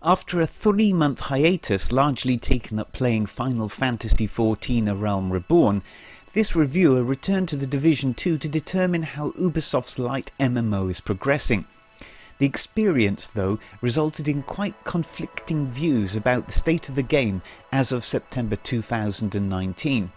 After a 3-month hiatus largely taken up playing Final Fantasy XIV: A Realm Reborn, this reviewer returned to The Division 2 to determine how Ubisoft's light MMO is progressing. The experience, though, resulted in quite conflicting views about the state of the game as of September 2019.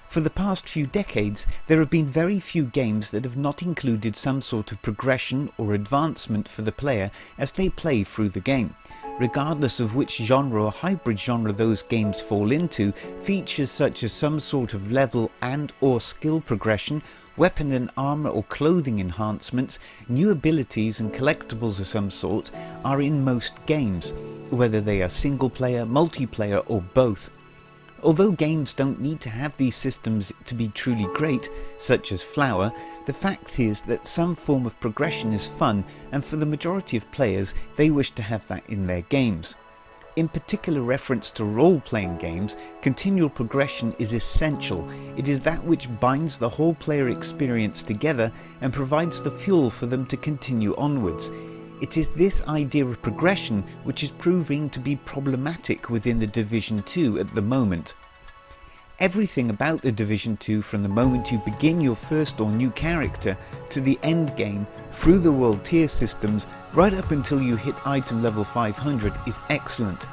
For the past few decades, there have been very few games that have not included some sort of progression or advancement for the player as they play through the game. Regardless of which genre or hybrid genre those games fall into, features such as some sort of level and/or skill progression, weapon and armor or clothing enhancements, new abilities and collectibles of some sort are in most games, whether they are single player, multiplayer or both. Although games don't need to have these systems to be truly great, such as Flower, the fact is that some form of progression is fun, and for the majority of players they wish to have that in their games. In particular reference to role-playing games, continual progression is essential. It is that which binds the whole player experience together and provides the fuel for them to continue onwards. It is this idea of progression which is proving to be problematic within The Division 2 at the moment. Everything about The Division 2, from the moment you begin your first or new character to the end game, through the world tier systems, right up until you hit item level 500, is excellent.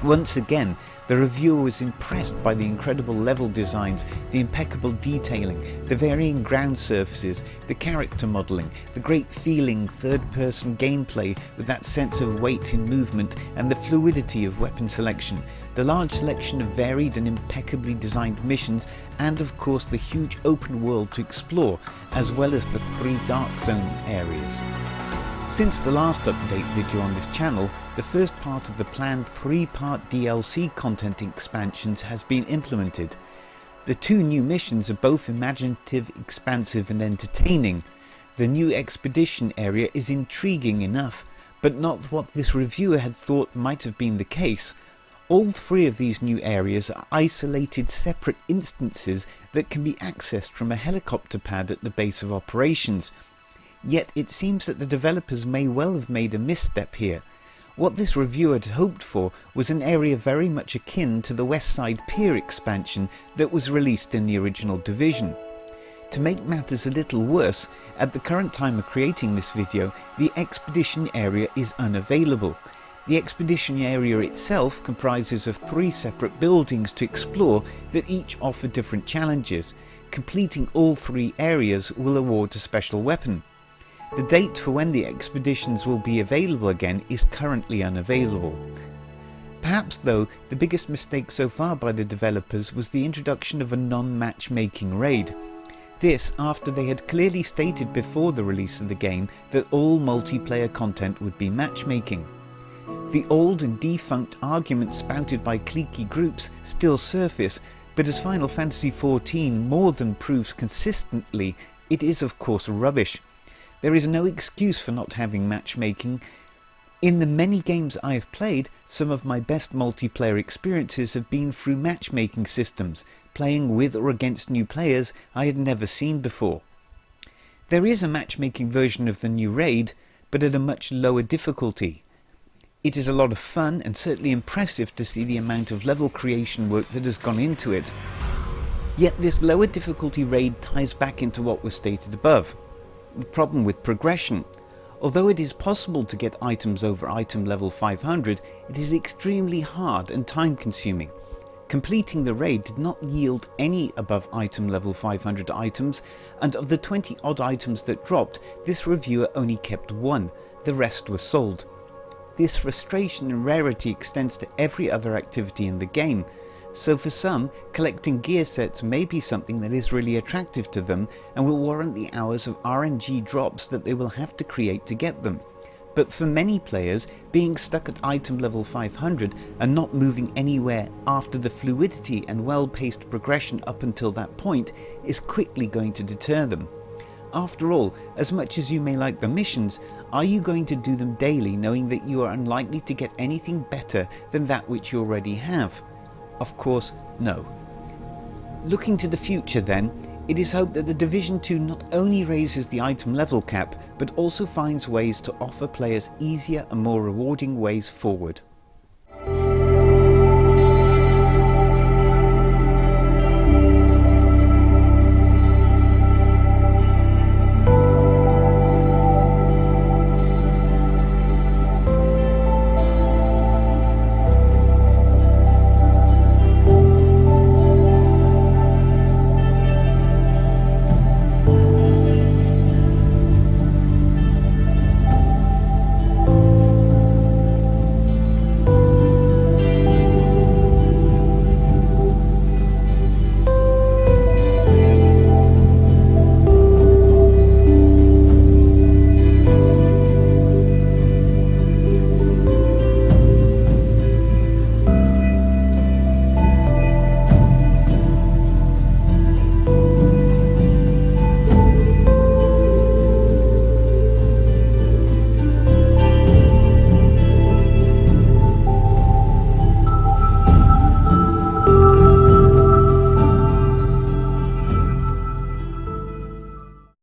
Once again, the reviewer was impressed by the incredible level designs, the impeccable detailing, the varying ground surfaces, the character modelling, the great feeling third-person gameplay with that sense of weight in movement and the fluidity of weapon selection, the large selection of varied and impeccably designed missions, and of course the huge open world to explore, as well as the 3 Dark Zone areas. Since the last update video on this channel, the first part of the planned 3-part DLC content expansions has been implemented. The 2 new missions are both imaginative, expansive and entertaining. The new expedition area is intriguing enough, but not what this reviewer had thought might have been the case. All 3 of these new areas are isolated separate instances that can be accessed from a helicopter pad at the base of operations. Yet it seems that the developers may well have made a misstep here. What this reviewer had hoped for was an area very much akin to the West Side Pier expansion that was released in the original Division. To make matters a little worse, at the current time of creating this video, the expedition area is unavailable. The expedition area itself comprises of 3 separate buildings to explore that each offer different challenges. Completing all 3 areas will award a special weapon. The date for when the expeditions will be available again is currently unavailable. Perhaps though, the biggest mistake so far by the developers was the introduction of a non-matchmaking raid. This after they had clearly stated before the release of the game that all multiplayer content would be matchmaking. The old and defunct arguments spouted by cliquey groups still surface, but as Final Fantasy XIV more than proves consistently, it is of course rubbish. There is no excuse for not having matchmaking. In the many games I have played, some of my best multiplayer experiences have been through matchmaking systems, playing with or against new players I had never seen before. There is a matchmaking version of the new raid, but at a much lower difficulty. It is a lot of fun and certainly impressive to see the amount of level creation work that has gone into it. Yet this lower difficulty raid ties back into what was stated above. The problem with progression. Although it is possible to get items over item level 500, it is extremely hard and time consuming. Completing the raid did not yield any above item level 500 items, and of the 20 odd items that dropped, this reviewer only kept 1, the rest were sold. This frustration and rarity extends to every other activity in the game. So for some, collecting gear sets may be something that is really attractive to them and will warrant the hours of RNG drops that they will have to create to get them. But for many players, being stuck at item level 500 and not moving anywhere after the fluidity and well-paced progression up until that point is quickly going to deter them. After all, as much as you may like the missions, are you going to do them daily knowing that you are unlikely to get anything better than that which you already have? Of course, no. Looking to the future then, It is hoped that the Division 2 not only raises the item level cap, but also finds ways to offer players easier and more rewarding ways forward.